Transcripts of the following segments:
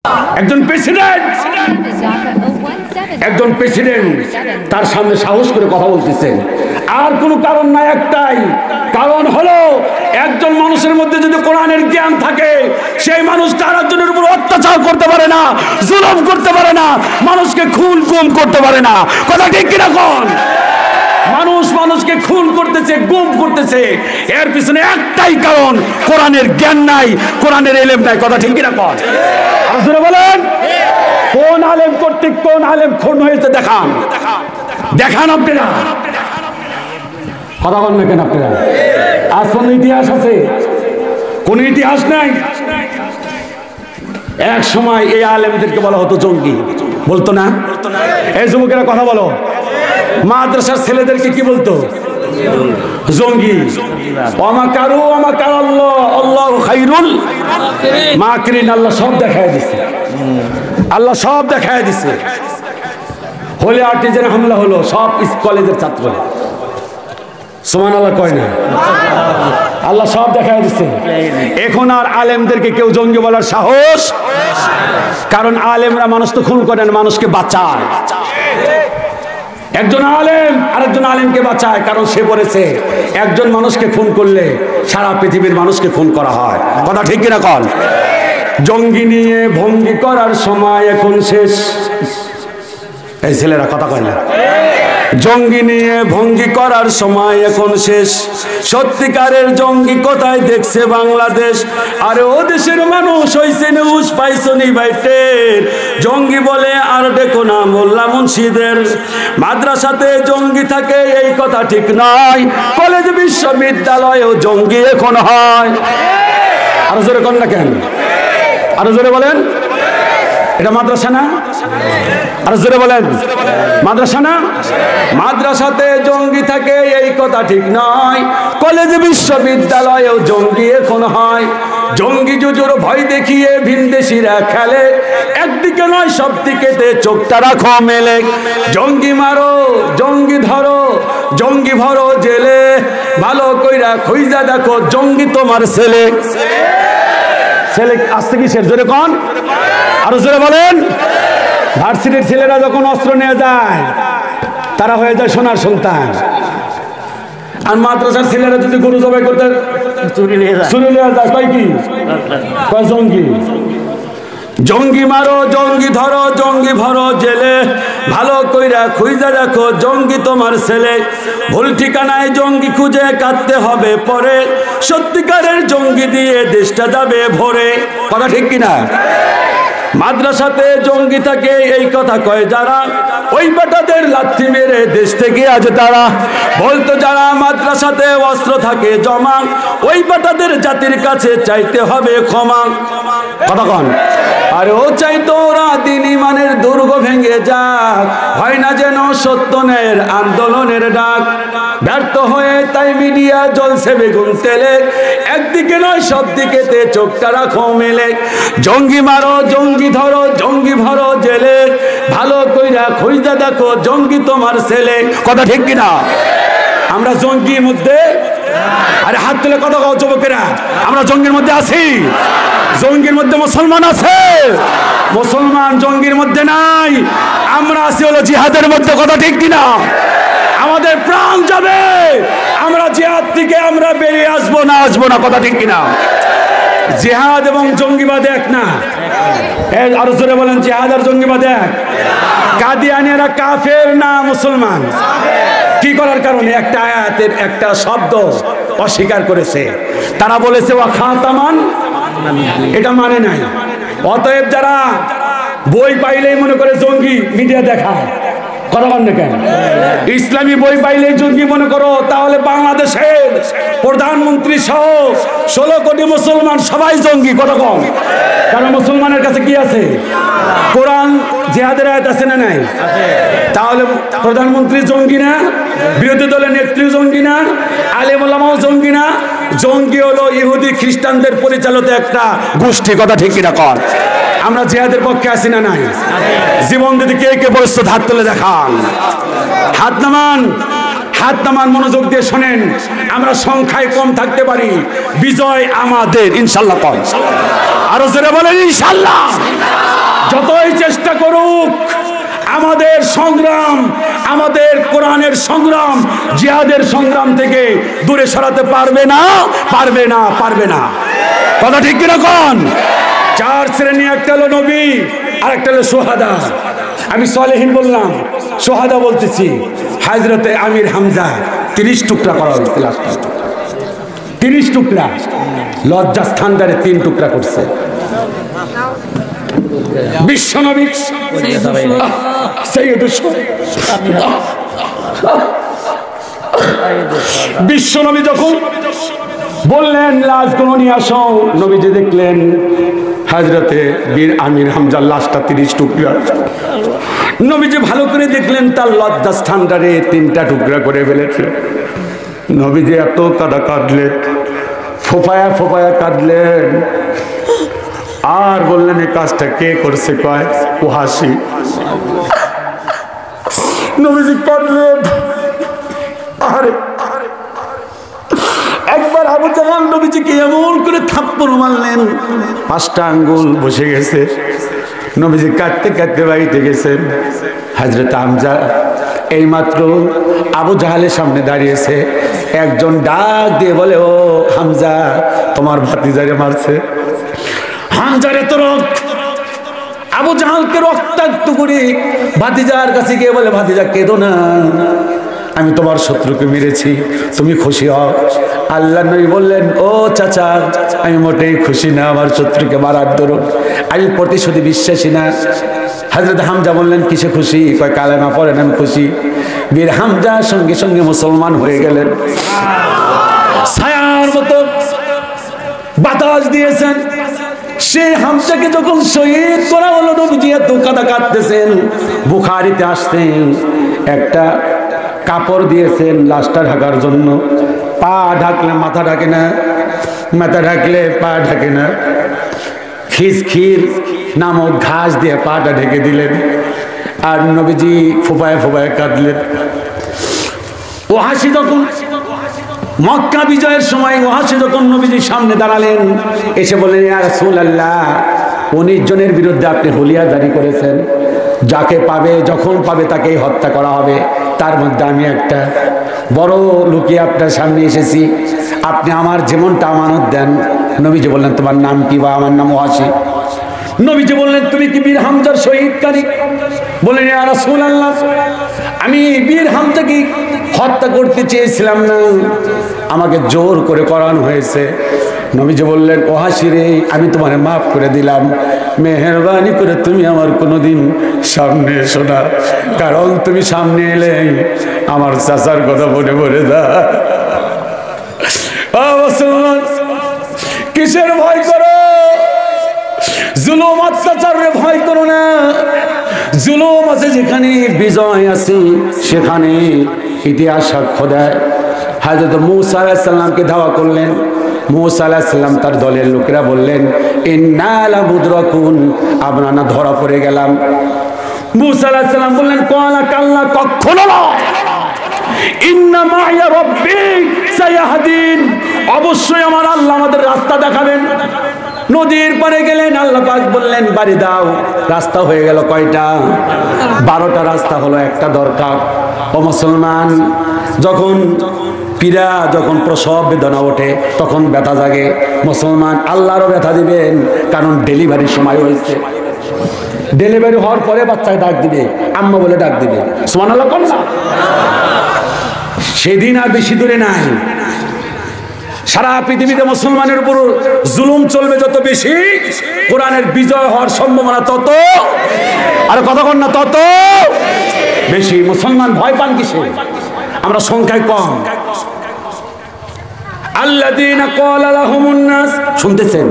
একজন প্রেসিডেন্ট তার সামনে সাহস করে কথা বলতেছেন, আর কোনো কারণ নাই, একটাই কারণ হলো একজন মানুষের মধ্যে যদি কোরআনের জ্ঞান থাকে সেই মানুষ তার একজনের উপর অত্যাচার করতে পারে না, জুলুম করতে পারে না, মানুষকে খুন করতে পারে না। কথা ঠিক কিনা কোন? মানুষকে খুন করতেছে, গুম করতেছে, এর পিছনে একটাই কারণ, কোরআনের জ্ঞান নাই, কোরআনের ইলম নাই। কথা ঠিক কিনা কোন? আপনারা বলেন কোন আলেম কর্তৃক কোন আলেম খুন হয়েছে দেখান আপনারা। কথা বলবেন কেন আপনারা? আজ কোন ইতিহাস আছে? কোন ইতিহাস নাই। এক সময় এই আলেমদেরকে বলা হতো জঙ্গি, বলতো না? এই যুবকেরা কথা বলো, মাদ্রাসার ছেলেদেরকে কি বলতো? জঙ্গি। আল্লাহু খায়রুল মাকিরিন। আল্লাহ সব দেখায় দিছে, আল্লাহ সব দেখায় দিছে। হলে আর্টিজেন হামলা হলো, সব কলেজের ছাত্র। সুবহানাল্লাহ কয় না? আল্লাহ সব দেখায় দিছে। এখন আর আলেমদেরকে কেউ জঙ্গি বলার সাহস, কারণ আলেমরা মানুষ তো খুন করেন, মানুষকে বাঁচায়। একজন আলেম আরেকজন আলেমকে বাঁচায়, কারণ সে বলেছে একজন মানুষকে খুন করলে সারা পৃথিবীর মানুষকে খুন করা হয়। কথা ঠিক কিনা কল? জঙ্গি নিয়ে ভঙ্গি করার সময় এখন শেষ। এই ছেলেরা কথা কয় না? জঙ্গি নিয়ে ভঙ্গি করার সময় এখন শেষ। সত্যিকারের জঙ্গি কোথায় দেখছে বাংলাদেশ? আরে ও দেশের মানুষ হইছে নিউজ পাইছনি বাইটের। জঙ্গি বলে আর দেখো না মোল্লা মুন্সিদের। মাদ্রাসাতে জঙ্গি থাকে এই কথা ঠিক নয়, কলেজ বিশ্ববিদ্যালয়েও জঙ্গি এখন হয়। আরো জোরে কন না কেন? আরো জোরে বলেন। এটা মাদ্রাসা না? আরো জোরে বলেন, মাদ্রাসা না? মাদ্রাসাতে জঙ্গি থাকে এই কথা ঠিক নয়, কলেজ বিশ্ববিদ্যালয়েও জঙ্গি এখন হয়। জঙ্গি জুজুর ভয় দেখিয়ে ভিনদেশিরা খেলে, একদিকে নয় সব দিকেতে চোখটা রাখো মেলে। জঙ্গি মারো, জঙ্গি ধরো, জঙ্গি ভরো জেলে, ভালো কইরা খুঁজা দেখো জঙ্গি তোমার ছেলে। ছেলে আসছে কিসের? জোরে কন, আরো জোরে বলেন। ভার্সিটির ছেলেরা যখন অস্ত্র নিয়ে যায় তারা হয়ে যায় সোনার সন্তান, আর মাদ্রাসার ছেলেরা যদি গরু জবাই করতে চুরি নিয়ে যায় কয় কি? কয় জঙ্গি। জঙ্গি মারো, জঙ্গি ধরো, জঙ্গি ভরো জেলে, ভালো কইরা খুঁজা দেখো জঙ্গি তোমার ছেলে। ভুল ঠিকানায় জঙ্গি খুঁজে কাটতে হবে পরে, সত্যিকারের জঙ্গি দিয়ে দেশটা যাবে ভরে। কথা ঠিক কিনা? মাদ্রাসাতে জঙ্গি থাকে এই কথা কয় যারা, ওই বেটাদের লাথি মেরে দেশ থেকে আজ তারা। বলতো যারা মাদ্রাসাতে অস্ত্র থাকে জমা, ওই বেটাদের জাতির কাছে চাইতে হবে ক্ষমা। কথা কন। আরে ও চাইতো ওরা দিন ইমানের দুর্গ ভেঙে যাক, হয় না যেন সত্যনের আন্দোলনের ডাক। ব্যর্থ হয়ে তাই মিডিয়া জ্বলছে বেগুন তেলে, একদিকে নয় সব দিকেতে চোখটা রাখো মেলে। জঙ্গি মারো, জঙ্গি ধরো, জঙ্গি ভরো জেলে, ভালো কইরা খুঁজা দেখো জঙ্গি তোমার ছেলে। কথা ঠিক কিনা? আমরা জঙ্গির মধ্যে, আরে হাত তুলে কথা কও যুবকেরা, আমরা জঙ্গির মধ্যে আছি? জঙ্গির মধ্যে মুসলমান আছে? মুসলমান জঙ্গির মধ্যে নাই, আমরা আছি হলো জিহাদের মধ্যে। কথা ঠিক কিনা? আমাদের প্রাণ যাবে, আমরা জিহাদ থেকে আমরা বেরিয়ে আসবো না। কথা ঠিক কিনা? জিহাদ এবং জঙ্গিবাদ এক না? আরো জোরে বলেন, জিহাদ আর জঙ্গিবাদ এক? কাদিয়ানীরা কাফের না মুসলমান? কি করার কারণে? একটা আয়াতের একটা শব্দ অস্বীকার করেছে। তারা বলেছে ওয়া খাতামান, এটা মানে নাই। অতএব যারা বই পাইলেই মনে করে জঙ্গি মিডিয়া দেখায়, কথা বলেন না কেন? ইসলামী বই পাইলেই জঙ্গি মনে করো, তাহলে বাংলাদেশের প্রধানমন্ত্রী সহ 16 কোটি মুসলমান সবাই জঙ্গি। কথা কম, কারণ মুসলমানের কাছে কি আছে? কোরআন, জিহাদের আয়াত আছে না নাই? তাহলে প্রধানমন্ত্রী জঙ্গি না? বিরোধী দলের নেত্রী জঙ্গি না? আলেম ওলামাও জঙ্গি না? জঙ্গি হলো ইহুদি খ্রিস্টানদের পরিচালিত একটা গোষ্ঠী। কথা ঠিক কিনা কর? আমরা জিহাদের পক্ষে আছি না নাই? জীবন দিতে কে কে প্রস্তুত? হাত তুলে দেখান, হাত নামান। হাত নামান, মনোযোগ দিয়ে শোনেন। আমরা সংখ্যায় কম থাকতে পারি, বিজয় আমাদের ইনশাল্লাহ। কয় আরো জোরে বলেন ইনশাল্লাহ। যতই চেষ্টা করুক আমাদের সংগ্রাম, আমাদের কোরআনের সংগ্রাম, জিহাদের সংগ্রাম থেকে দূরে সরাতে পারবে না, পারবে না, পারবে না। কথা ঠিক কিনা কোন? চার শ্রেণী, একটা হলো নবী, আর একটা হলো সোহাদা। আমি সালেহীন বললাম, সোহাদা বলতেছি। হযরতে আমির হামজা 30 টুকরা করা হয়েছিল, 30 টুকরা। লজ্জাস্থান দ্বারে 3 টুকরা করছে বিশ্বনবী। বিশ্বনবী যখন বললেন লাশগুলো নিয়ে আসো, নবীজি দেখলেন হযরতে বীর আমির হামজার লাশটা 30 টুকরা। নবীজি ভালো করে দেখলেন তার লজ্জাস্থানটারে 3টা টুকরা করে ফেলেছে। নবীজি এত কাঁদলেন, ফোপায়া ফোপায়া কাঁদলেন, আর বললেন এই কাজটা কে করছে? কয় ওহাসি। নবীজি কাঁদলেন। আরে একবার আবু জাহাল নবীজিকে এমন করে থাপ্পড় মারলেন, 5টা আঙ্গুল বসে গেছে। নবীজি কাঁদতে কাঁদতে বাড়িতে গেছেন। হযরত হামজা এইমাত্র আবু জাহালের সামনে দাঁড়িয়েছে। একজন ডাক দিয়ে বলে, ও হামজা, তোমার ভাতিজারে মারছে। হামজার এত রক্ত, আবু জাহালকে রক্তাক্ত করে ভাতিজার কাছে গিয়ে বলে, ভাতিজা কেঁদো না, আমি তোমার শত্রুকে মেরেছি, তুমি খুশি হও। আল্লাহ নবী বললেন, ও চাচা, আমি মোটেই খুশি না আমার শত্রুকে মারার দরুন, আমি প্রতিশোধী বিশ্বাসী না। হযরত হামজা বললেন, কিসে খুশি? কয় কালেমা পড়েন, আমি খুশি। বীর হামজা সঙ্গে সঙ্গে মুসলমান হয়ে গেলেন। ছায়ার মতো বাতাস দিয়েছেন। সেই হামজাকে যখন শহীদ করা হলো, নবীজি এত কাঁদতেছেন। বুখারীতে আসতেন, একটা কাপড় দিয়েছেন লাশটা ঢাকার জন্য। পা ঢাকলে মাথা ঢাকে না, মাথা ঢাকলে পা ঢাকে না। খিসখির নামক ঘাস দিয়ে পাটা ঢেকে দিলেন, আর নবীজি ফোপায় ফোপায় কাঁদলেন। ওহাসি যখন মক্কা বিজয়ের সময় ওহাসি যখন নবীজির সামনে দাঁড়ালেন, এসে বললেন, ইয়া রাসূলুল্লাহ, 19 জনের বিরুদ্ধে আপনি হুলিয়া জারি করেছেন, যাকে পাবে যখন পাবে তাকেই হত্যা করা হবে। তার মধ্যে আমি একটা বড় লুকিয়ে আপনার সামনে এসেছি, আপনি আমার জীবনটা আমানত দেন। নবীজি বললেন, তোমার নাম কি? বা আমার নাম ওহাসি। নবীজি বললেন, তুমি কি বীর হামজার শহীদকারী? বললেন, ইয়া রাসূলুল্লাহ, আমি বীর হামজাকে হত্যা করতে চেয়েছিলাম না, আমাকে জোর করে করানো হয়েছে। নবীজি বললেন, ওহাসি রে, আমি তোমারে মাফ করে দিলাম, মেহেরবানি করে তুমি আমার কোনোদিন সামনে এসো না, কারণ তুমি সামনে এলে আমার চাচার কথা মনে পড়ে যায়। মুসলমান, কিসের ভয় করো? জুলুম অত্যাচারের ভয় করো না। জুলুম আছে যেখানে, বিজয় আছে সেখানে। ইতিহাস সাক্ষ্য দেয়। হযরত মূসা আলাইহিস সালামকে ধাওয়া করলেন। মূসা আলাইহিস সালাম তার দলের লোকেরা বললেন, ইন্না লামুদরাকুন, আমরা না ধরা পড়ে গেলাম। মূসা আলাইহিস সালাম বললেন, কালা কাল্লা, কখনো না, ইন্না মা'ইয়া রাব্বি সায়াহদিন, অবশ্যই আমার আল্লাহ আমাদের রাস্তা দেখাবেন। নদীর পারে গেলেন, আল্লাহ পাক বললেন, বাড়ি দাও। রাস্তা হয়ে গেল কয়টা? 12টা রাস্তা হলো, একটা দরকার। ও মুসলমান, যখন পীড়া, যখন প্রসব বেদনা ওঠে, তখন ব্যথা জাগে। মুসলমান, আল্লাহরও ব্যথা দিবেন, কারণ ডেলিভারির সময় হয়েছে। ডেলিভারি হওয়ার পরে বাচ্চাকে ডাক দিবে, আম্মা বলে ডাক দিবে। সুবহানাল্লাহ কোন না? সেদিন আর বেশি দূরে নাই। সারা পৃথিবীতে মুসলমানের উপর জুলুম চলবে যত বেশি, কোরআনের বিজয় হওয়ার সম্ভাবনা তত, আর কতক্ষণ না তত বেশি। মুসলমান ভয় পান কিসে? আমরা সংখ্যায় কম। আল্লাযীনা ক্বালা লাহুমুন নাস, শুনতেছেন?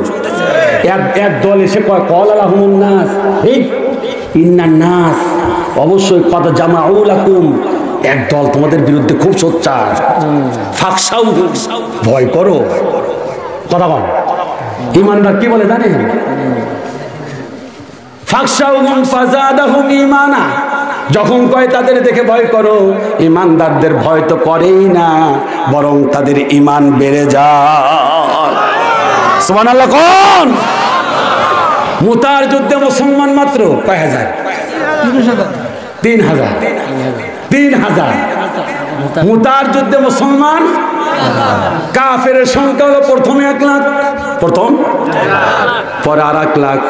এক দল এসে কয় ক্বালা লাহুমুন নাস, এই ইন্নান নাস, অবশ্যই কদ জামাউ লাকুম, এক দল তোমাদের বিরুদ্ধে খুব সোচ্চার, ফাকশাউ, ভয় করো। কথা বল। ইমানদার কি বলে জানেন? ফাখশাউহুম ফাযাদাহুম ঈমানা, যখন কয় তাদের দেখে ভয় করো, ঈমানদারদের ভয় তো করেই না, বরং তাদের ঈমান বেড়ে যায়। সুবহানাল্লাহ কোন? মুতার যুদ্ধে মুসলমান মাত্র কয় হাজার? 3000। 3000 মুতার যুদ্ধে মুসলমান। কাফেরের সংখ্যা হলো প্রথমে 1 লাখ, প্রথম, পরে আর 1 লাখ।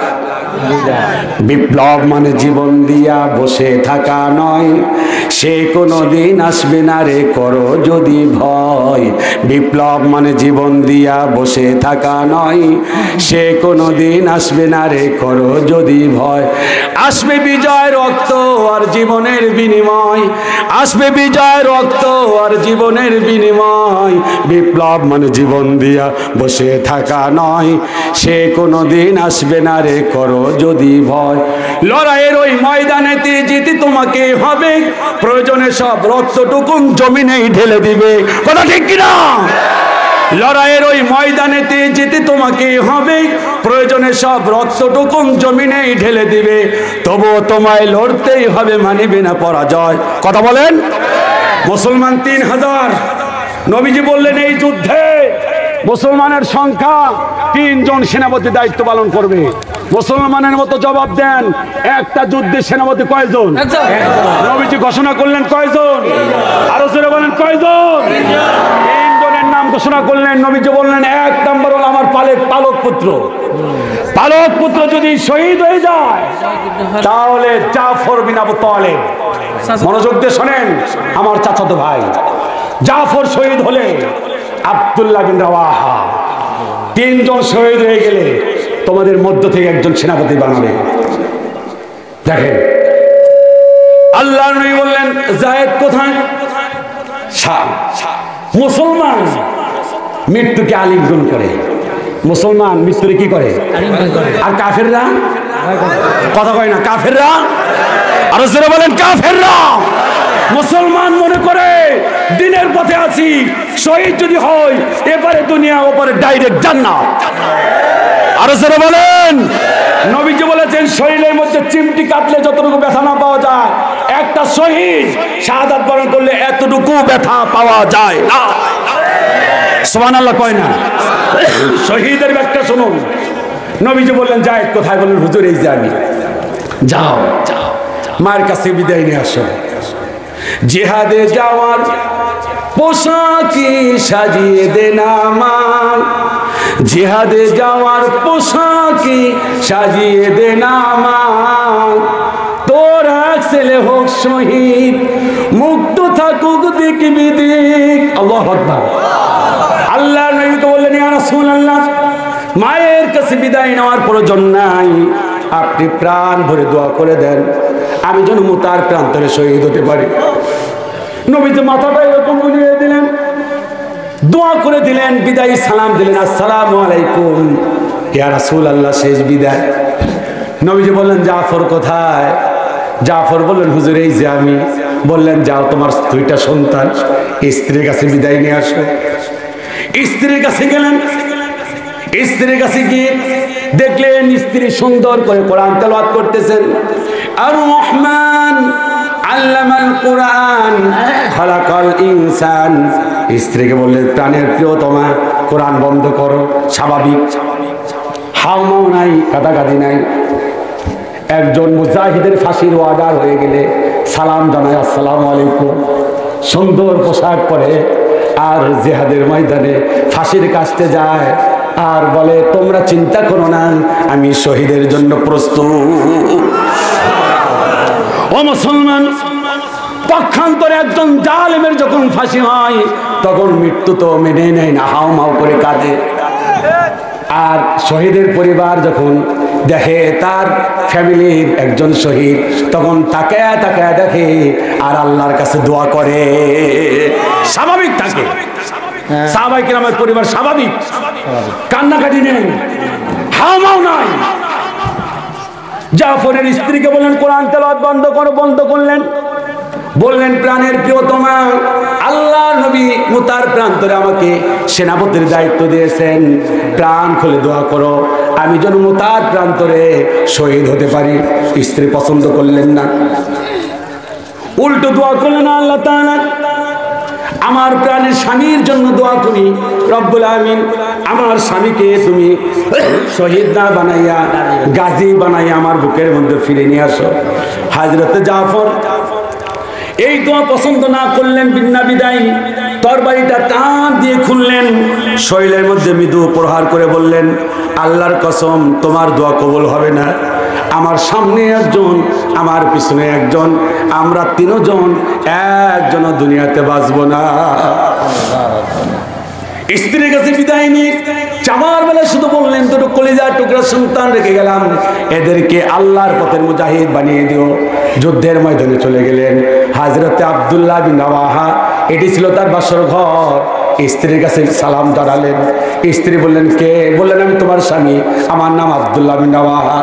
বিপ্লব মানে জীবন দিয়া বসে থাকা নয়, সে কোনো দিন আসবে না রে করো যদি ভয়। বিপ্লব মানে জীবন দিয়া বসে থাকা নয়, সে কোনো দিন আসবে না রে করো যদি ভয়। আসবে বিজয় রক্ত আর জীবনের বিনিময়, আসবে বিজয় রক্ত আর জীবনের বিনিময়। বিপ্লব মানে জীবন দিয়া বসে থাকা নয়, সে কোনো দিন আসবে না রে করো যদি ভয়। লড়াইয়ের ওই ময়দানেতে যেতে তোমাকে হবে, প্রয়োজনে সব রক্তটুকুন জমিনেই ঢেলে দিবে। কথা ঠিক কিনা? লড়াইয়ের ওই ময়দানেতে যেতে তোমাকে হবে, প্রয়োজনে সব রক্তটুকুন জমিনেই ঢেলে দিবে। তবুও তোমায় লড়তেই হবে, মানিবে না পরাজয়। কথা বলেন। মুসলমান 3000। নবীজি বললেন এই যুদ্ধে মুসলমানের সংখ্যা 3 জন সেনাপতি দায়িত্ব পালন করবে। মুসলমানের মতো জবাব দেন, একটা যুদ্ধে সেনাপতি কয়জন? নবীজি ঘোষণা করলেন কয়জন? আরো জোরে বলেন কয়জন? 3 জনের নাম ঘোষণা করলেন। নবীজি বললেন 1 নম্বর হলো আমার পালক পুত্র। পালক পুত্র যদি শহীদ হয়ে যায় তাহলে জাফর বিন আবু তালেব। মনোযোগ দিয়ে শোনেন আমার চাচাতো ভাই, জাফর শহীদ হলে আব্দুল্লাহ বিন রাওয়াহা। 3 জন শহীদ হয়ে গেলে তোমাদের মধ্য থেকে একজন সেনাপতি বানাবে। দেখেন আল্লাহর নবী বললেন যায়েদ কোথায়? মুসলমান মৃত্যুকে আলিঙ্গন করে, মুসলমান মৃত্যুরে কি করে? আর কাফেররা কথা কয় না, কাফেররা আরো জোরে বলেন কাফেররা। মুসলমান মনে করে দিনের পথে আছি, শহীদ যদি হয় এবারে দুনিয়া ওপারে ডাইরেক্ট জান্নাত। আরো জোরে বলেন। নবীজি বলেছেন শরীরের মধ্যে চিমটি কাটলে যতটুকু ব্যথা না পাওয়া যায়, একটা শহীদ শাহাদাত বরণ করলে এতটুকু ব্যথা পাওয়া যায় না। সুবহানাল্লাহ কয় না? শহীদের ব্যাখ্যা শুনুন। নবীজি বললেন যায়েদ কোথায়? বললেন হুজুর এই যে আমি। যাও মায়ের কাছে বিদায় নিয়ে আসো। জিহাদে যাওয়ার পোশাকি সাজিয়ে দেন আমার, জিহাদে যাওয়ার পোশাকি সাজিয়ে দেন আমার। তোর এক ছেলে হোক শহীদ, মুক্ত থাকুক দিক বিদিক। আল্লাহু আকবার। আল্লাহ নবীকে বললেন ইয়া রাসূলুল্লাহ, মায়ের কাছে বিদায় নেওয়ার প্রয়োজন নাই, আপনি প্রাণ ভরে দোয়া করে দেন আমি যেন মুতার প্রান্তরে শহীদ হতে পারি। নবীজি মাথাটা এরকম বুলিয়ে দিলেন, দোয়া করে দিলেন, বিদায়ী সালাম দিলেন, আসসালামু আলাইকুম ইয়া রাসূলুল্লাহ। শেষ বিদায়। নবীজি বললেন জাফর কোথায়? জাফর বললেন হুজুর এই যে আমি। বললেন যাও তোমার 2টা সন্তান স্ত্রীর কাছে বিদায় নিয়ে আসো। স্ত্রীর কাছে গেলেন, স্ত্রীর কাছে গিয়ে দেখলেন স্ত্রী সুন্দর করে কোরআন তেলাওয়াত করতেছেন। আর রহমান আল্লামাল কোরআন খালাকাল ইনসান। স্ত্রীকে বললেন প্রাণের প্রিয়তমা কোরআন বন্ধ করো। স্বাভাবিক, হাওমাও নাই, কাদাকাদি নাই। একজন মুজাহিদের ফাঁসির অর্ডার হয়ে গেলে সালাম জানায় আসসালামু আলাইকুম, সুন্দর পোশাক পরে আর জিহাদের ময়দানে ফাঁসির কাছে যায় আর বলে তোমরা চিন্তা করো না, আমি শহীদের জন্য প্রস্তুত। ও মুসলমান, পক্ষান্তরে একজন জালেমের যখন ফাঁসি হয় তখন মৃত্যু তো মেনে নেয় না, হাউমাউ করে কাঁদে। আর শহীদের পরিবার যখন দেখে তার ফ্যামিলির একজন শহীদ, তখন তাকায়া তাকায়া দেখে আর আল্লাহর কাছে দোয়া করে। স্বাভাবিক থাকে, সাহাবায়ে কেরামের পরিবার স্বাভাবিক, কান্নাকাটি নেই, হাউমাউ নাই। জাফরের স্ত্রীকে বললেন কোরআন তেলাওয়াত বন্ধ করো, বন্ধ করলেন। বললেন, প্রাণের প্রিয়তমা, আল্লাহ নবী মুতার প্রান্তরে আমাকে সেনাপতির দায়িত্ব দিয়েছেন, প্রাণ খুলে দোয়া করো আমি যেন মুতার প্রান্তরে শহীদ হতে পারি। স্ত্রী পছন্দ করলেন না, উল্টো দোয়া করলেন, আল্লাহ তাআলা আমার প্রাণের স্বামীর জন্য দোয়া করি, রব্বুল আমিন আমার স্বামীকে তুমি শহীদ না বানাইয়া গাজী বানাইয়া আমার বুকের মধ্যে ফিরে নিয়ে আসো। হযরতে জাফর এই দোয়া পছন্দ না করলেন, বিনা বিদায় তরবারিটা টান দিয়ে খুললেন, শরীরের মধ্যে মৃদু প্রহার করে বললেন, আল্লাহর কসম তোমার দোয়া কবুল হবে না, আমার সামনে একজন আমার পিছনে একজন, আমরা তিনজন একজনও দুনিয়াতে বাঁচবো না। স্ত্রীর কাছে বিদায় নিয়ে চামার বেলা শুধু বললেন, দুটো কলিজার টুকরা সন্তান রেখে গেলাম, এদেরকে আল্লাহর পথের মুজাহিদ বানিয়ে দিও। যুদ্ধের ময়দানে চলে গেলেন। হযরতে আব্দুল্লাহ বিন রাওয়াহা, এটি ছিল তার বাসর ঘর। স্ত্রীর কাছে সালাম জানালেন। স্ত্রী বললেন, কে? বললেন, আমি তোমার স্বামী, আমার নাম আব্দুল্লাহ বিন রাওয়াহা।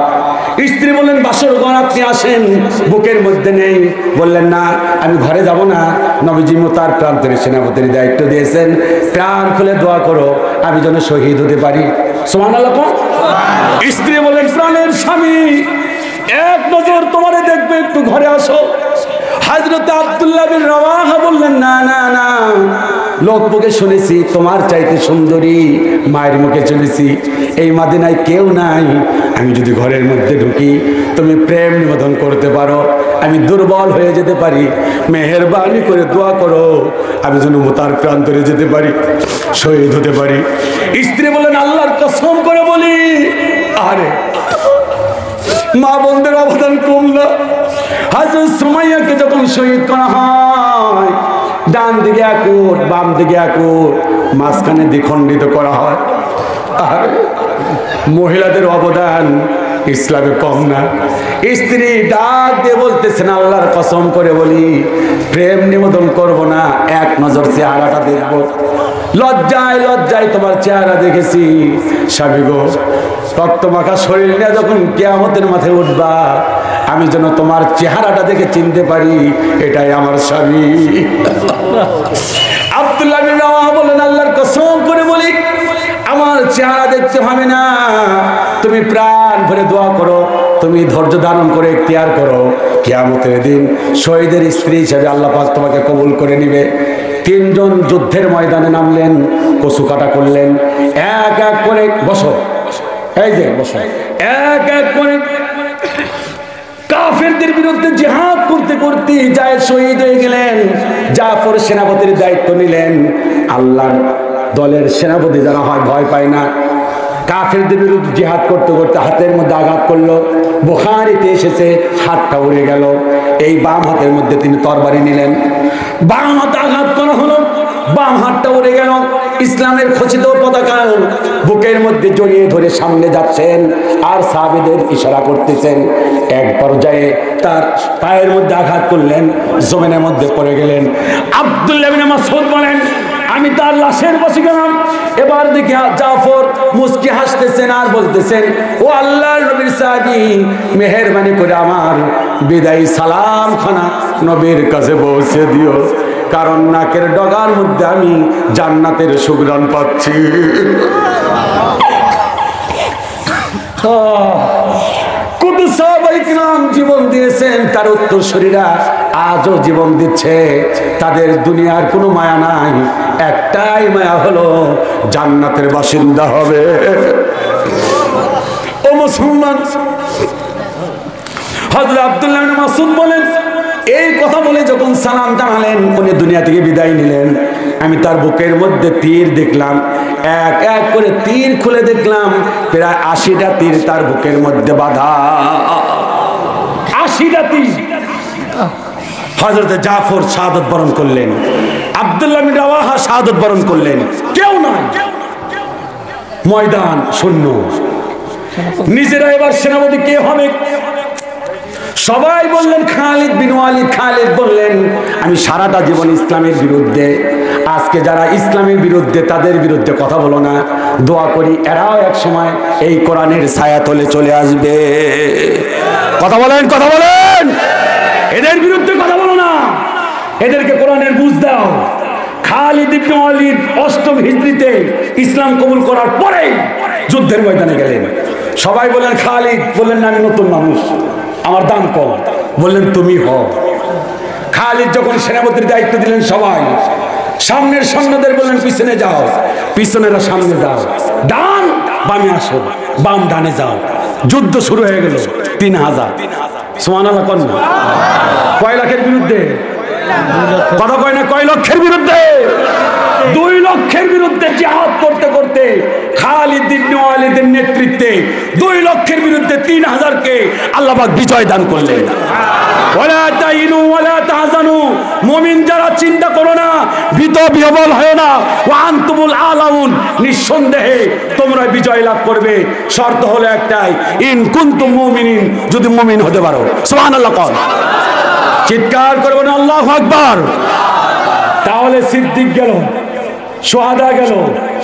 স্ত্রী বললেন, বাসর ঘর আপনি আসেন, বুকের মধ্যে নেই। বললেন, না আমি ঘরে যাব না, নবীজি মুতার প্রান্তরে সেনাপতির দায়িত্ব দিয়েছেন, প্রাণ খুলে দোয়া করো আমি যেন শহীদ হতে পারি। সুবহানাল্লাহ। স্ত্রী বললেন, প্রাণের স্বামী এক নজর তোমারে দেখবে, একটু ঘরে আসো। হযরত আব্দুল্লাহ বিন রাওয়াহা বললেন, না না না, লোক মুখে শুনেছি তোমার চাইতে সুন্দরী, মায়ের মুখে শুনেছি এই মদিনায় কেউ নাই, আমি যদি ঘরের মধ্যে ঢুকি তুমি প্রেম নিবেদন করতে পারো, আমি দুর্বল হয়ে যেতে পারি, মেহেরবানি করে দোয়া করো আমি যেন মুতার প্রান্তরে যেতে পারি, শহীদ হতে পারি। স্ত্রী বললেন, আল্লাহর কসম করে বলি, আরে মা বোনদের অবদান কম না। হযরত সুমাইয়াকে যখন শহীদ করা হয়, ডান দিকে এক উট, বাম দিকে এক উট, মাঝখানে দ্বিখণ্ডিত করা হয়। আর মহিলাদের অবদান ইসলামে কম না। স্ত্রী ডাক দিয়ে বলতেছেন, আল্লাহর কসম করে বলি প্রেম নিবেদন করব না, এক নজর চেহারাটা দেখব, লজ্জায় লজ্জায় তোমার চেহারা দেখেছি। স্বামী গো, রক্ত মাখা শরীর নিয়ে যখন কিয়ামতের মাথায় উঠবা, আমি যেন তোমার চেহারাটা দেখে চিনতে পারি এটাই আমার স্বামী। আব্দুল্লাহ বিন রাওয়াহা বলেন, আল্লাহর কসম করে বলি আমার চেহারা দেখতে হবে না, তুমি প্রাণ ভরে দোয়া করো, তুমি ধৈর্য ধারণ করে ইখতিয়ার করো, কিয়ামতের দিন শহীদের স্ত্রী হিসেবে আল্লাহ পাক তোমাকে কবুল করে নিবে। তিনজন যুদ্ধের ময়দানে নামলেন, কচু কাটা করলেন, এক এক করে বসো, এই যে বসো, এক এক করে কাফেরদের বিরুদ্ধে জিহাদ করতে করতে যায় শহীদ হয়ে গেলেন। জাফর সেনাপতির দায়িত্ব নিলেন। আল্লাহর দলের সেনাপতি যারা হয় ভয় পায় না, কাফেরদের বিরুদ্ধে জিহাদ করতে করতে হাতের মধ্যে আঘাত করলো, বুখারীতে এসেছে হাতটা উড়ে গেল। এই বাম হাতের মধ্যে তিনি তরবারি নিলেন, বাম হাতে আঘাত করা হলো, বাম হাতটা উড়ে গেল। ইসলামের খচিত পতাকা বুকের মধ্যে জড়িয়ে ধরে সামনে যাচ্ছেন আর সাহাবীদের ইশারা করতেছেন। এক পর্যায়ে তার পায়ের মধ্যে আঘাত করলেন, জমিনের মধ্যে পড়ে গেলেন। আব্দুল্লাহ ইবনে মাসউদ বলেন, আমি তার লাশের বসে গেলাম। এবার দেখি জাফর মুস্কি হাসতেছেন আর বলতেছেন, ও আল্লাহর নবীর সাহাবী, মেহেরবানি করে আমার বিদায়ী সালাম খানা নবীর কাছে পৌঁছে দিও, কারণ নাকের ডগার মধ্যে আমি জান্নাতের সুঘ্রাণ পাচ্ছি। কত সাহাবায়ে কিরাম জীবন দিয়েছেন, তার উত্তরসূরিরা আজও জীবন দিচ্ছে। তাদের দুনিয়ার কোনো মায়া নাই, একটাই মায়া হলো জান্নাতের বাসিন্দা হবে। ও মুসলমান, হযরত আব্দুল্লাহ ইবনে মাসউদ বলেন, এই কথা বলে যখন সালাম জানালেন, উনি দুনিয়া থেকে বিদায় নিলেন, আমি তার বুকের মধ্যে তীর দেখলাম, এক এক করে তীর খুলে দেখলাম প্রায় ৮০টা তীর তার বুকের মধ্যে বাঁধা। ৮০টা তীর। হযরত জাফর শাহাদাত বরণ করলেন, আব্দুল্লাহ বিন রাওয়াহা শাহাদাত বরণ করলেন, কেউ নাই, ময়দান শূন্য। নিজেরা এবার সেনাপতি কে হবে? সবাই বললেন খালিদ বিন ওয়ালিদ। খালিদ বললেন, আমি সারাটা জীবন ইসলামের বিরুদ্ধে, আজকে যারা ইসলামের বিরুদ্ধে তাদের বিরুদ্ধে কথা বলো না, দোয়া করি এরাও এক সময় এই কোরআনের ছায়াতলে চলে আসবে। কথা বলেন, কথা বলেন, এদের বিরুদ্ধে কথা বলো না, এদেরকে কোরআনের বুঝ দাও। খালিদ ইবনে ওয়ালিদ 8ম হিজরিতে ইসলাম কবুল করার পরেই যুদ্ধের ময়দানে গেলেন। সবাই বললেন খালিদ, বললেন না আমি নতুন মানুষ, আমার দাম কম। বললেন তুমি হও। খালিদ যখন সেনাপতির দায়িত্ব দিলেন, সবাই সামনের সৈন্যদের বললেন পিছনে যাও, পিছনেরা সামনে যাও, ডান বামে আসো, বাম ডানে যাও। যুদ্ধ শুরু হয়ে গেল। 3000। সুবহানাল্লাহ। কোন কয় লাখের বিরুদ্ধে? কথা কয় না, কয় লক্ষের বিরুদ্ধে? 2 লক্ষের বিরুদ্ধে জিহাদ করতে করতে খালিদ ইবনে ওয়ালিদের নেতৃত্বে 2 লক্ষের বিরুদ্ধে 3000কে আল্লাহ পাক বিজয় দান করলেন। ওয়ালা তাইনু ওয়ালা তাহজানু, মুমিন যারা চিন্তা করো না, ভীত বিহ্বল হয় না, ওয়া আনতুমুল আলাউন, নিঃসন্দেহে তোমরা বিজয় লাভ করবে। শর্ত হলো একটাই, ইন কুনতুম মুমিনিন, যদি মুমিন হতে পারো। সুবহানাল্লাহ। কর চিৎকার করবে না আল্লাহু আকবার। তাহলে সিদ্দিক গেল, সুহাদা গেল,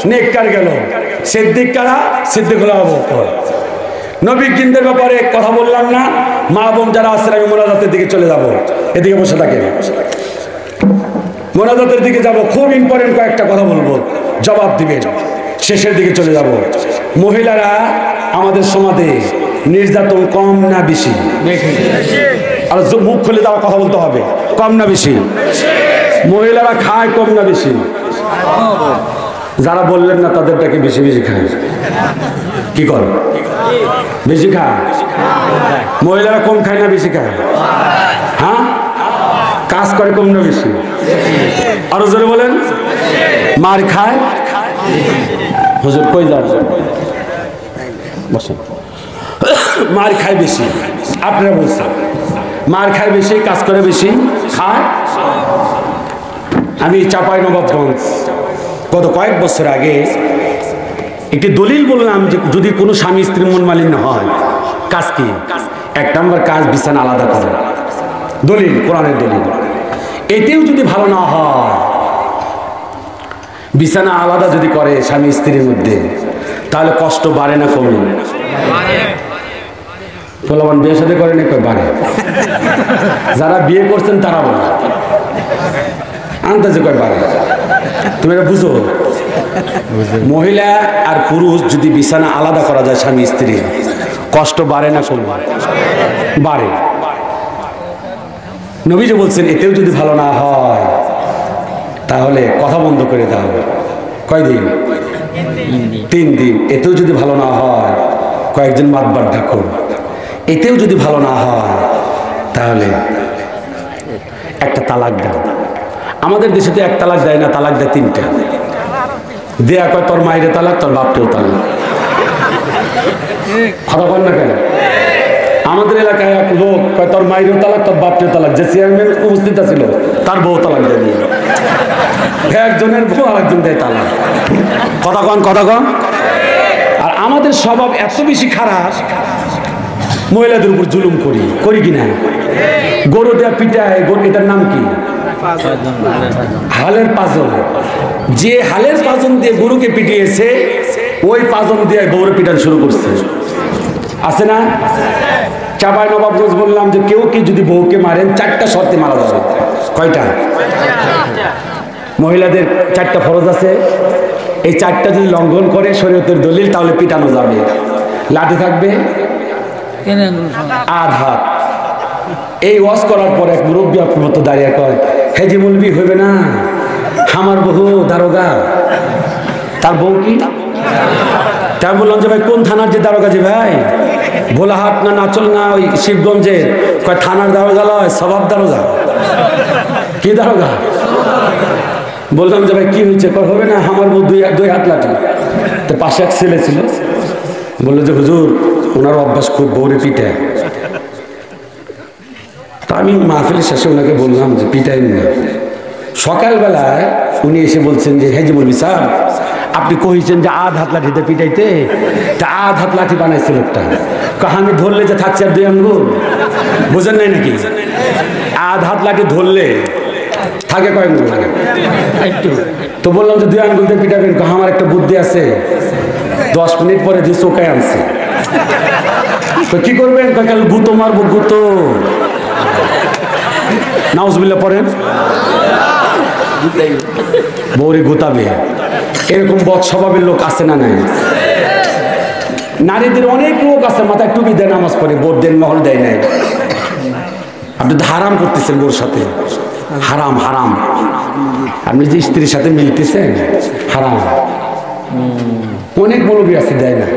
নেককার গেল। সিদ্দিক কারা? সিদ্দিক হলো আবু বকর। নবীজিদের ব্যাপারে কথা বললাম না? মা বোন যারা আছেন, আমি মোনাজাতের দিকে চলে যাব। এদিকে বসে থাকেন, মোনাজাতের দিকে যাব। খুব ইম্পর্টেন্ট কয়েকটা কথা বলবো, জবাব দিবেন। শেষের দিকে চলে যাব। মহিলারা আমাদের সমাজে নির্যাতন কম না বেশি? আর মুখ খুলে দেওয়া কথা বলতে হবে, কম না বেশি? মহিলারা খায় কম না বেশি? যারা বললেন না তাদেরটাকে বেশি বেশি খায়। কি কর? বেশি খায়। মহিলারা কম খায় না বেশি খায়? হ্যাঁ, কাজ করে কম না বেশি? আরো জোরে বলেন। মার খায়? হুজুর কই যান? বসেন। মার খায় বেশি, আপনারা বলছেন। মার খায় বেশি, কাজ করে বেশি, খায়। আমি চাঁপাইনবাবগঞ্জ গত কয়েক বছর আগে একটি দলিল বললাম যে যদি কোনো স্বামী স্ত্রীর মন মালিন্য হয়, কাজ কি? 1 নম্বর কাজ বিছানা আলাদা করে। দলিল, কোরআনের দলিল। এতেও যদি ভালো না হয়, বিছানা আলাদা যদি করে স্বামী স্ত্রীর মধ্যে, তাহলে কষ্ট বাড়ে না কমে? পোলাপান বিয়ে সাথে করেন বাড়ে। যারা বিয়ে করছেন তারা বলে আন্দাজে কয় বাড়ে। তুমি এটা বুঝো? মহিলা আর পুরুষ যদি বিছানা আলাদা করা যায় স্বামী স্ত্রী, কষ্ট বাড়ে না কমে? বাড়ে। নবীজি বলছেন এতেও যদি ভালো না হয় তাহলে কথা বন্ধ করে দাও। কয়দিন? 3 দিন। এতেও যদি ভালো না হয় কয়েকজন মাতবার ডাকো। এতেও যদি ভালো না হয় তাহলে একটা তালাক দাও। আমাদের দেশে তো 1 তালাক দেয় না, তালাক দেয় 3টা। দেয়া কয় তোর মায়ের তালাক, তোর বাপকেও তালাক। কথা বল না কেন? আমাদের এলাকায় এক লোক কয় তোর মায়ের তালাক, তোর বাপকেও তালাক। যে চেয়ারম্যান উপস্থিত ছিল তার বউ তালাক দেয় দিয়ে, একজনের বউ আরেকজন দেয় তালাক। কথা কন, কথা কন। আর আমাদের স্বভাব এত বেশি খারাপ, মহিলাদের উপর জুলুম করি কিনা? গরু দেয়া পিটায়, এটার নাম কি? হালের পাজন। যে হালের পাজন দিয়ে গরুকে পিটিয়েছে, ওই পাজন দিয়ে গরু পিটান শুরু করছে। আছে না? চাঁপাইনবাবগঞ্জ বললাম যে কেউ কি যদি বউকে মারেন 4টা শর্তে মারা যাবে। কয়টা? মহিলাদের 4টা ফরজ আছে। এই 4টা যদি লঙ্ঘন করে শরীয়তের দলিল, তাহলে পিটানো যাবে। লাঠি থাকবে, আধা। এই ওয়াজ করার পর এক মুরব্বী আপনার মতো দাঁড়িয়ে কয়, হেজি মুলবি হইবে না, আমার বহু দারোগা। তার বউ কি? তাই বললাম যে ভাই কোন থানার যে দারোগা? যে ভাই ভোলাহাট না নাচল না ওই শিবগঞ্জের? কয় থানার দারোগা লয়, স্বভাব দারোগা। কি দারোগা? বললাম যে ভাই কি হয়েছে? কয় হবে না, আমার বউ 2 হাত লাঠি। তো পাশে এক ছেলে ছিল, বললো যে হুজুর ওনার অভ্যাস খুব, বউরে পিটায়। তা আমি মাহফিলের শেষে ওনাকে বললাম যে পিটাই না। সকালবেলায় উনি এসে বলছেন যে হেজি মুলবি সাহেব, আপনি কইছেন যে 1/2 হাত লাঠিতে পিটাইতে, তা 1/2 হাত লাঠি বানাইছে লোকটা। আমি ধরলে যে থাকছে আর 2 আঙ্গুল, বুঝেন নাই নাকি? 1/2 হাত লাঠি ধরলে থাকে কয় আঙ্গুল? একটু। তো বললাম যে 2 আঙ্গুল দিয়ে পিটাবেন। আমার একটা বুদ্ধি আছে, 10 মিনিট পরে যে চোখায় আনছে। তো কি করবেন? কাল গুঁতো মারবো, গুঁতো। নাউজুবিল্লাহ পড়েন। বউরে গুতাবে, এরকম বদ স্বভাবের লোক আছে না নাই? নারীদের অনেক লোক আছে মাথায় টুপি দেয়, নামাজ পড়ে, বোর দেন মহল দেয় নাই। আপনি তো হারাম করতেছেন বোর সাথে, হারাম হারাম। আপনি যে স্ত্রীর সাথে মিলতেছেন হারাম। অনেক মুরব্বী আছে দেয় না,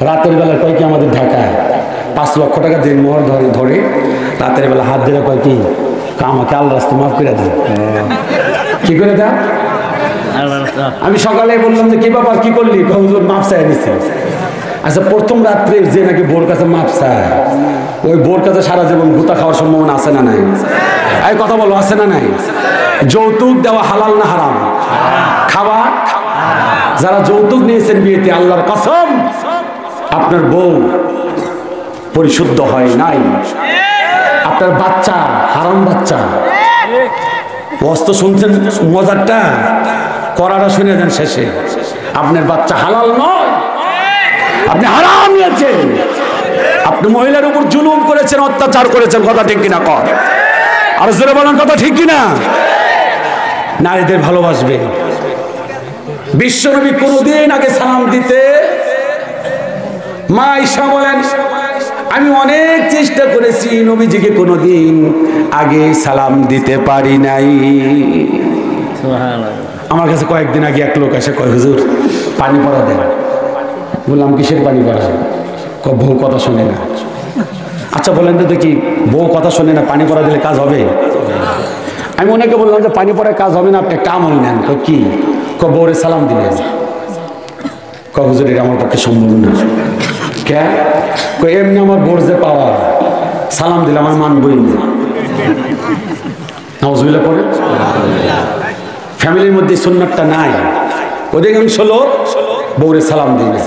রাতের বেলা কয় কি আমাদের ঢাকায় 5 লক্ষ টাকা দেন মোহর ধরে রাতের বেলা হাত ধরে কয় কি আমাকে আল্লাহ রাস্তা মাফ করে দেন। কি করে দেন? আমি সকালে বললাম যে কি ব্যাপার, কি করলি? হুজুর মাফ চাই নিচ্ছে। আচ্ছা, প্রথম রাত্রে যে নাকি বোর কাছে মাফ চায়, ওই বোর কাছে সারা জীবন গুতা খাওয়ার সম্ভাবনা আছে না নাই? এই কথা বলো, আছে না নাই? যৌতুক দেওয়া হালাল না হারাম? খাওয়া, যারা যৌতুক নিয়েছেন বিয়েতে, আল্লাহর কসম আপনার বউ পরিশুদ্ধ হয় নাই। আপনার বাচ্চা হারাম বাচ্চা। অস্ত শুনছেন মজারটা, করাটা শুনে যান শেষে। আপনার বাচ্চা হালাল নয়, আপনি হারাম নিয়েছেন। আপনি মহিলার উপর জুলুম করেছেন, অত্যাচার করেছেন। কথা ঠিক কিনা কর? আর জোরে বলেন, কথা ঠিক কিনা? নারীদের ভালোবাসবে। বিশ্বনবী কোনদিন আগে সালাম দিতে, মা আয়েশা বলেন আমি অনেক চেষ্টা করেছি, নবীজিকে কোনদিন আগে সালাম দিতে পারি নাই। আমার কাছে কয়েকদিন আগে এক লোক এসে কয়, হুজুর পানি পড়া দেন। বললাম কিসের পানি পড়া? বউ কথা শোনে না। আচ্ছা বলেন তো দেখি, বউ কথা শোনে না, পানি পড়া দিলে কাজ হবে? আমি অনেকে বললাম যে পানি পড়ায় কাজ হবে না, আপনি একটা আমল নেন। কি? বউরে সালাম দিলেন। হুজুর এটা আমার পক্ষে সম্ভব না। কে? এমনি আমার বোর যে পাওয়া, সালাম দিলে আমার মানবই না। নাউজুবিল্লাহ পড়ে। ফ্যামিলির মধ্যে সুন্নাতটা নাই। অধিকাংশ লোক বউরে সালাম দিবে,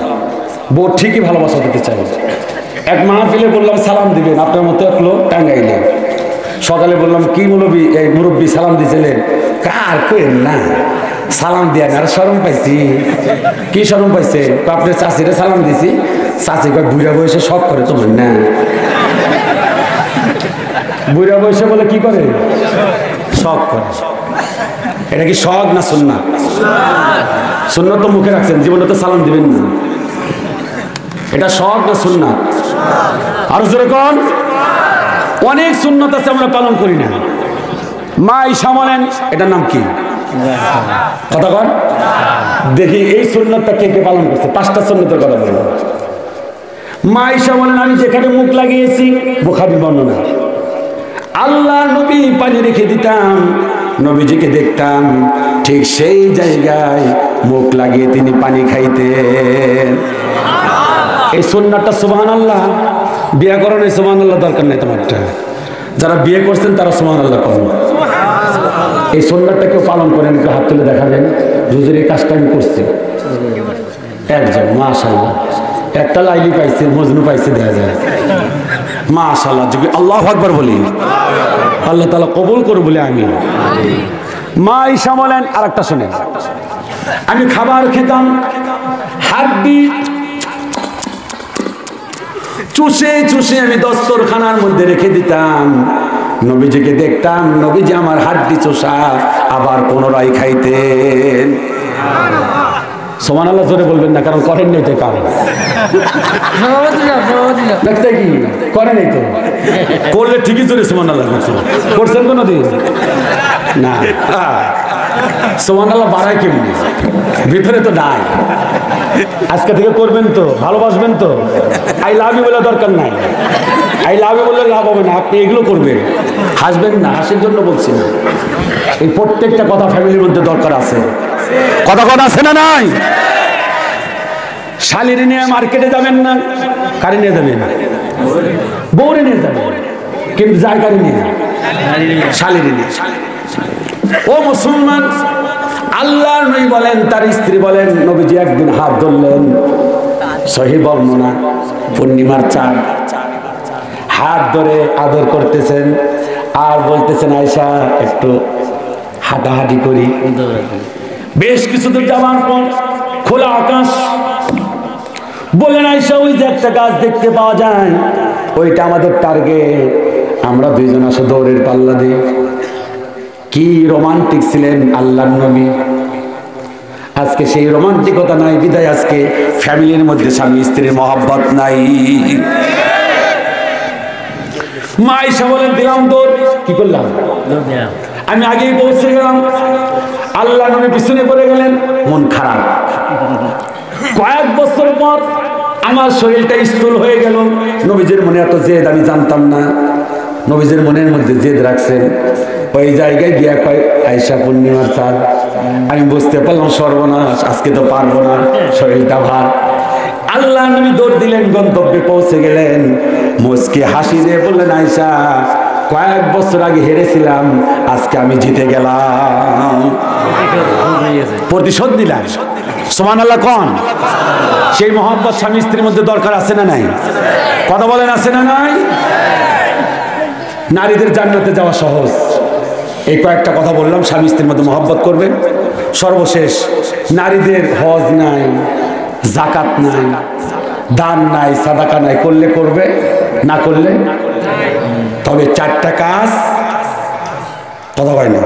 বউ ঠিকই ভালোবাসা দিতে চাই। এক মাহফিলে বললাম সালাম দিবেন, আপনার মতো এক লোক টাঙ্গাইলেন। সকালে বললাম কি মুরব্বী, এই মুরব্বী সালাম দিয়েছিলেন? কার কেন না সালাম দিয়া না, আর শরম পাইছি। কি শরম পাইছে? আপনার চাষিরা সালাম দিছি। চাষি কয় বুড়া বয়সে শখ করে তোমার না? বুড়া বয়সে বলে কি করে? শখ করে। এটা কি শখ না সুন্নাত? সুন্নাত তো মুখে রাখছেন, জীবনে তো সালাম দিবেন না। এটা শখ না সুন্নাত? আর জোরে কোন? অনেক সুন্নাত আছে আমরা পালন করি না। মা আয়েশা বলেন, এটার নাম কি? কথা কন দেখি, এই সুন্নাতটা কে কে পালন করছে? 5টা সুন্নাতের কথা বলবো। মা আয়েশা বলেন আমি যেখানে মুখ লাগিয়েছি, বুখারী বর্ণনা, আল্লাহ নবী পানি রেখে দিতাম, নবীজিকে দেখতাম ঠিক সেই জায়গায় মুখ লাগিয়ে তিনি পানি খাইতেন। এই সুন্নাতটা সুবহানাল্লাহ। বিয়ে করো নাই সুবহানাল্লাহ দরকার নাই তোমারটা। যারা বিয়ে করছেন তারা সুবহানাল্লাহ করুন। এই সুন্নাতটা কেউ পালন করেন, একটু হাত তুলে দেখাবেন। হুজুর এই কাজটা আমি করছি। একজন, মাশাআল্লাহ। একটা লাইলি পাইছে, মজনু পাইছে, দেখা যায়। মাশাআল্লাহ। যদি আল্লাহু আকবার বলি, আল্লাহ তাআলা কবুল করবে বলে আমি। মা আয়েশা বলেন, আরেকটা শুনেন, আমি খাবার খেতাম, হাড্ডি চুষে চুষে আমি দস্তরখানার মধ্যে রেখে দিতাম। নবীজিকে দেখতাম, নবীজি আমার হাড্ডি চুষা আবার পুনরায় খাইতেন। সুবহানাল্লাহ জোরে বলবেন না, কারণ করেন নাই তো। কারণ দেখতে কি করেন নাই তো, করলে ঠিকই জোরে সুবহানাল্লাহ করছেন কোনদিন না? সুবহানাল্লাহ বাড়ায় কেমনি? ভিতরে তো নাই। আজকে থেকে করবেন তো, ভালোবাসবেন তো। আই লাভ ইউ বলে দরকার নাই, আই লাভ ইউ বললে লাভ হবে না। আপনি এগুলো করবেন, হাসবেন না, হাসির জন্য বলছি না। এই প্রত্যেকটা কথা ফ্যামিলির মধ্যে দরকার আছে। কথা কথা আছে না নাই? শালিরে নিয়ে মার্কেটে যাবেন না, কারে নিয়ে যাবেন? বউরে নিয়ে যাবেন, কিন্তু যার কারে নিয়ে? শালিরে নিয়ে। ও মুসলমান, আল্লাহর নবী বলেন, তার স্ত্রী বলেন, নবীজি একদিন হাত ধরলেন, সহিহ বর্ণনা, পূর্ণিমার চাঁদ, হাত ধরে আদর করতেছেন আর বলতেছেন আয়েশা একটু হাঁটাহাঁটি করি। বেশ কিছু দূর যাওয়ার পর খোলা আকাশ, বলেন আয়েশা ওই যে একটা গাছ দেখতে পাওয়া যায়, ওইটা আমাদের টার্গেট। আমরা দুইজন আসো দৌড়ের পাল্লা দিই। কি রোমান্টিক ছিলেন আল্লাহর নবী। আজকে সেই রোমান্টিকতা নাই বিদায় আজকে ফ্যামিলির মধ্যে স্বামী স্ত্রীর মহব্বত নাই। মা আয়েশা বলেন দিলাম দৌড়। কি করলাম? আমি আগেই পৌঁছে গেলাম। আল্লাহ নবী পিছনে পড়ে গেলেন, মন খারাপ। কয়েক বছর পর আমার শরীরটা স্থূল হয়ে গেল। নবীজির মনে এত জেদ আমি জানতাম না। নবীজির মনের মধ্যে জেদ রাখছেন। ওই জায়গায় গিয়া কয় আয়েশা পূর্ণিমার চাঁদ। আমি বুঝতে পারলাম সর্বনাশ, আজকে তো পারবো না, শরীরটা ভার। আল্লাহ নবী দৌড় দিলেন, গন্তব্যে পৌঁছে গেলেন। মুচকি হাসি দিয়ে বললেন আয়েশা, কয়েক বছর আগে হেরেছিলাম, আজকে আমি জিতে গেলাম, প্রতিশোধ নিলাম। সুবহানাল্লাহ কোন? সেই মহব্বত স্বামী স্ত্রীর মধ্যে দরকার আছে না নাই? কথা বলেন আছে না নাই? নারীদের জান্নাতে যাওয়া সহজ। এই কয়েকটা কথা বললাম, স্বামী স্ত্রীর মধ্যে মহব্বত করবেন। সর্বশেষ, নারীদের হজ নাই, জাকাত নাই, দান নাই, সাদাকা নাই, করলে করবে, না করলে। তবে চারটা কাজ, কথা হয় না,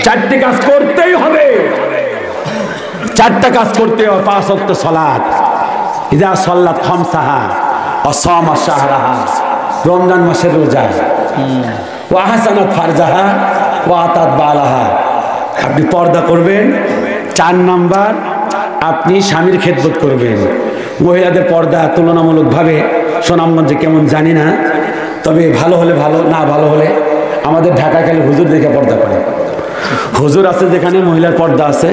চারটি কাজ করতেই হবে। চারটা কাজ করতে হবে। 5 ওয়াক্ত সালাত, ইযা সাল্লাত খামসাহা ওয়া সামা শাহরাহা, রমজান মাসের রোজা, ওয়া আহসানাত ফারজাহা ওয়া আতাত বালাহা। আপনি পর্দা করবেন। 4 নাম্বার, আপনি স্বামীর খেদমত করবেন। মহিলাদের পর্দা তুলনামূলকভাবে সুনামগঞ্জে কেমন জানি না, তবে ভালো হলে ভালো, না ভালো হলে আমাদের ঢাকা খালি হুজুর দেখে পর্দা করে। হুজুর আছে যেখানে মহিলার পর্দা আছে।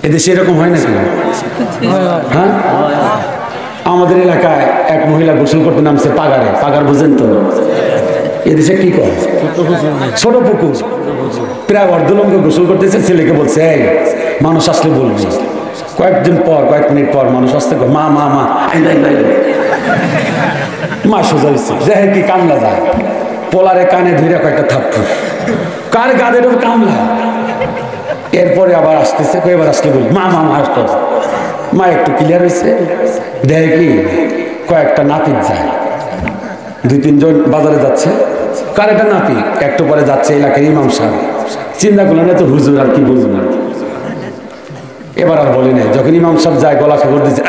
এদেশে এরকম হয় নাকি? হ্যাঁ, আমাদের এলাকায় এক মহিলা গোসল করতে নামছে পাগারে। পাগার বুঝেন তো? এদেশে কি করে? ছোট পুকুর, প্রায় অর্ধলঙ্গ গোসল করতেছে। ছেলেকে বলছে এই মানুষ আসলে বলবি। কয়েকদিন পর, কয়েক মিনিট পর মানুষ আসতে মা মা মা মা সোজা হয়েছে, দেখে কি কামলা যায়, পোলারে কানে ধরে কয়েকটা থাপ্পড়, কার গাদের কামলা। এরপরে আবার আসতেছে, এবার আসলে বলি মা মা মা আসতো। মা একটু ক্লিয়ার হয়েছে, দেখে কি কয়েকটা নাপিত যায়। 2-3 জন বাজারে যাচ্ছে, কার একটা নাপিত। একটু পরে যাচ্ছে এলাকার ইমাম সাহেব। চিন্তা করলেন না তো হুজুর আর কি বুঝুন। এবার আর বলি নাই। যখন ইমাম সাহেব যায়, গলা খবর দিচ্ছে,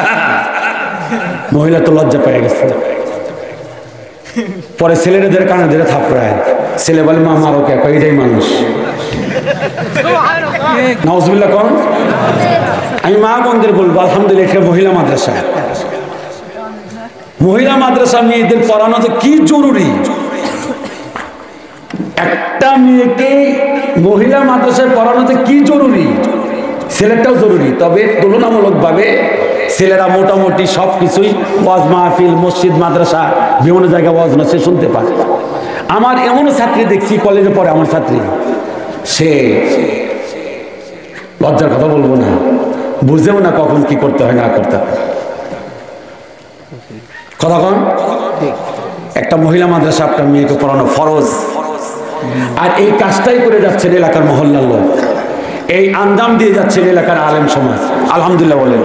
মহিলা তো লজ্জা পেয়ে গেছে। পরে ছেলেদের কানে ধরে থাপড়ায়। ছেলে বলে মা মারো কে? এটাই মানুষ। নাউজুবিল্লাহ কোন? আমি মা বোনদের বলবো আলহামদুলিল্লাহ, এটা মহিলা মাদ্রাসা। মহিলা মাদ্রাসা মেয়েদের পড়ানো তো কি জরুরি। একটা মেয়েকে মহিলা মাদ্রাসায় পড়ানোতে কি জরুরি। ছেলেটাও জরুরি, তবে তুলনামূলকভাবে ছেলেরা মোটামুটি সবকিছুই ওয়াজ মাহফিল, মসজিদ, মাদ্রাসা, বিভিন্ন জায়গায় ওয়াজ না সে শুনতে পারে। আমার এমনও ছাত্রী দেখছি, কলেজে পড়ে আমার ছাত্রী, সে লজ্জার কথা বলবো না, বুঝেও না কখন কি করতে হয় না করতে হয়। কথা কন? একটা মহিলা মাদ্রাসা আপনার মেয়েকে পড়ানো ফরজ। আর এই কাজটাই করে যাচ্ছেন এলাকার মহল্লার লোক, এই আঞ্জাম দিয়ে যাচ্ছেন এলাকার আলেম সমাজ। আলহামদুলিল্লাহ বলেন।